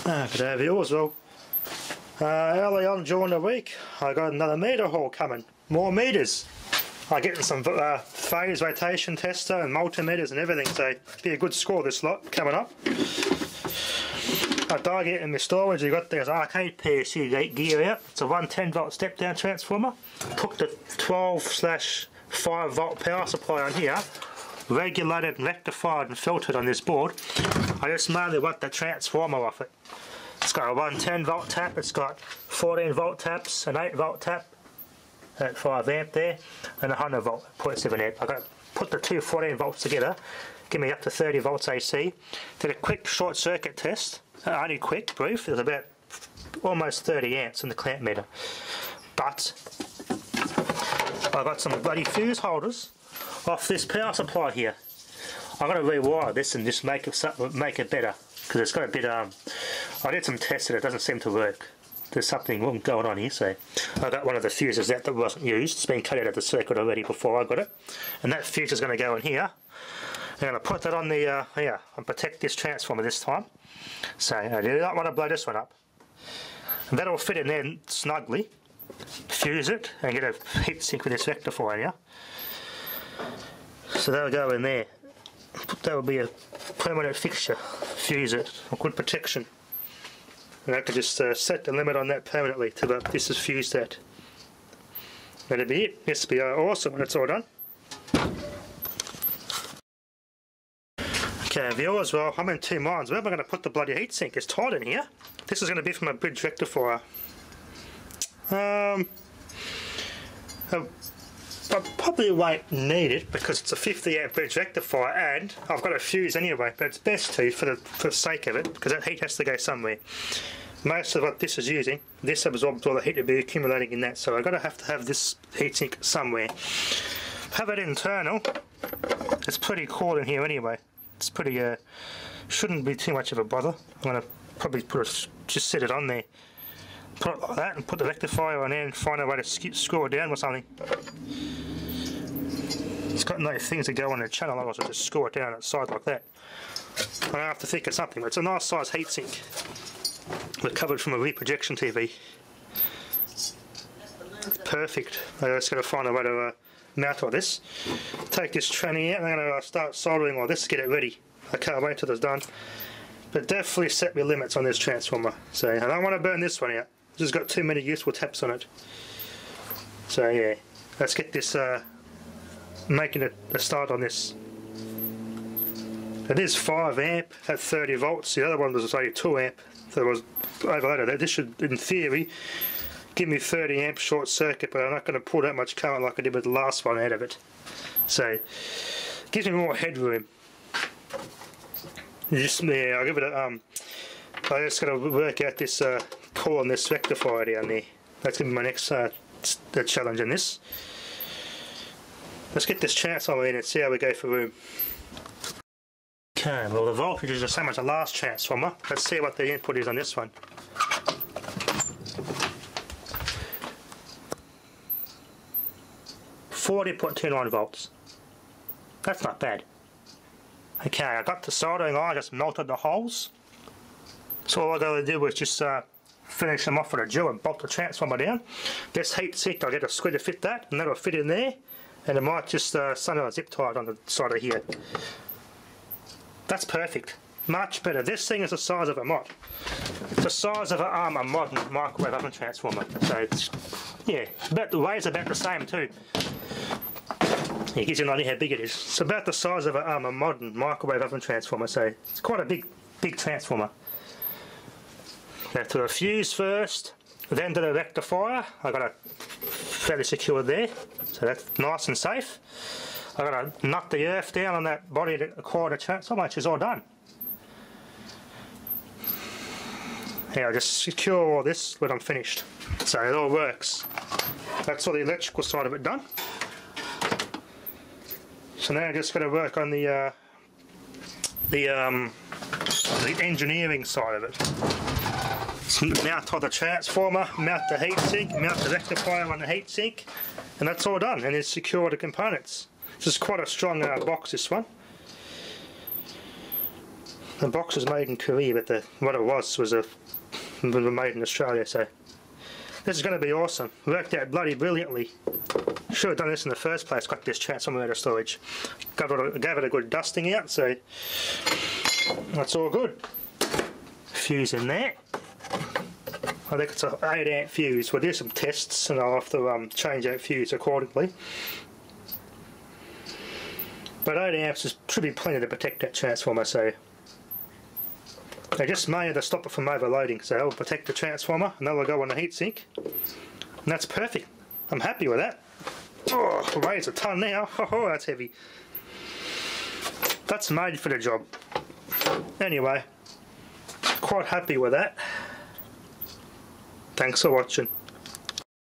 Good day viewers. Well, early on during the week I got another meter haul coming, more meters. I'm getting some phase rotation tester and multimeters and everything, so be a good score this lot coming up. I dug it in my storage. You got this arcade PSU gear out. It's a 110 volt step down transformer. Took the 12/5 volt power supply on here, regulated and rectified and filtered on this board. I just mainly want the transformer off it. It's got a 110 volt tap, it's got 14 volt taps, an 8 volt tap at 5 amp there, and a 100 volt 0.7 amp. I got to put the two 14 volts together, give me up to 30 volts AC. Did a quick short circuit test, only quick, brief. There's about almost 30 amps in the clamp meter. But I got some bloody fuse holders off this power supply here. I'm going to rewire this and just make it better, because it's got a bit I did some tests and it doesn't seem to work. There's something going on here. So I got one of the fuses out that wasn't used. It's been cut out of the circuit already before I got it, and that fuse is going to go in here. I'm going to put that on the here and protect this transformer this time. So I do not want to blow this one up, and that'll fit in there snugly. Fuse it and get a heatsink with this rectifier here. So that'll go in there. That will be a permanent fixture. Fuse it for good protection. And I can just set the limit on that permanently to this is fused at. That'll be it. This will be awesome when it's all done. Okay viewers, well I'm in two minds. Where am I going to put the bloody heatsink? It's tight in here. This is going to be from a bridge rectifier. I probably won't need it because it's a 50 amp bridge rectifier and I've got a fuse anyway, but it's best to for the sake of it, because that heat has to go somewhere. Most of what this is using, this absorbs all the heat to be accumulating in that, so I've got to have this heatsink somewhere. Have it internal. It's pretty cool in here anyway. It's pretty shouldn't be too much of a bother. I'm going to probably just set it on there. Put it like that and put the rectifier on there and find a way to screw it down or something. It's got no things to go on the channel, otherwise I'll just screw it down its side like that. I have to think of something, but it's a nice size heatsink. Recovered from a reprojection TV. Perfect. I just got to find a way to mount all this. Take this tranny out and I'm going to start soldering all this to get it ready. I can't wait till it's done. But definitely set me limits on this transformer. So I don't want to burn this one out. It's just got too many useful taps on it. So yeah, let's get this making a start on this. It is 5 amp at 30 volts. The other one was only 2 amp. So it was overloaded. This should, in theory, give me 30 amp short circuit, but I'm not going to pull that much current like I did with the last one out of it. So it gives me more headroom. Yeah, I'll give it a I just got to work out this pull on this rectifier down there. That's going to be my next challenge in this. Let's get this transformer in and see how we go for room. Okay, well the voltage is the same as the last transformer. Let's see what the input is on this one. .29 volts. That's not bad. Okay, I got the soldering iron, just melted the holes. So all I got to do was just finish them off with a drill and bolt the transformer down. This heatsink, I'll get a screw to fit that, and that'll fit in there. And it might just somehow zip tie it on the side of here. That's perfect. Much better. This thing is the size of a mod. It's the size of a modern microwave oven transformer. So it's, yeah, the weight's about the same too. It gives you an idea how big it is. It's about the size of a modern microwave oven transformer, so it's quite a big transformer. Now to the fuse first, then to the rectifier. I got it fairly secure there, so that's nice and safe. I got to nut the earth down on that body to acquire the transformer, which is all done. Yeah, I'll just secure all this when I'm finished, so it all works. That's all the electrical side of it done. So now I just got to work on the engineering side of it. So mount all the transformer, mount the heatsink, mount the rectifier on the heatsink, and that's all done. And then secure the components. This is quite a strong box, this one. The box was made in Korea, but what it was made in Australia, so this is going to be awesome. Worked out bloody brilliantly. Should have done this in the first place, got this transformer out of storage. Gave it a good dusting out, so that's all good. Fuse in there. I think it's an 8 amp fuse. We'll do some tests and I'll have to change out fuse accordingly. But 8 amps should be plenty to protect that transformer, so they just made to stop it from overloading, so that'll protect the transformer and that'll go on the heatsink. And that's perfect. I'm happy with that. Oh, it weighs a ton now. Oh, that's heavy. That's made for the job. Anyway, quite happy with that. Thanks for watching.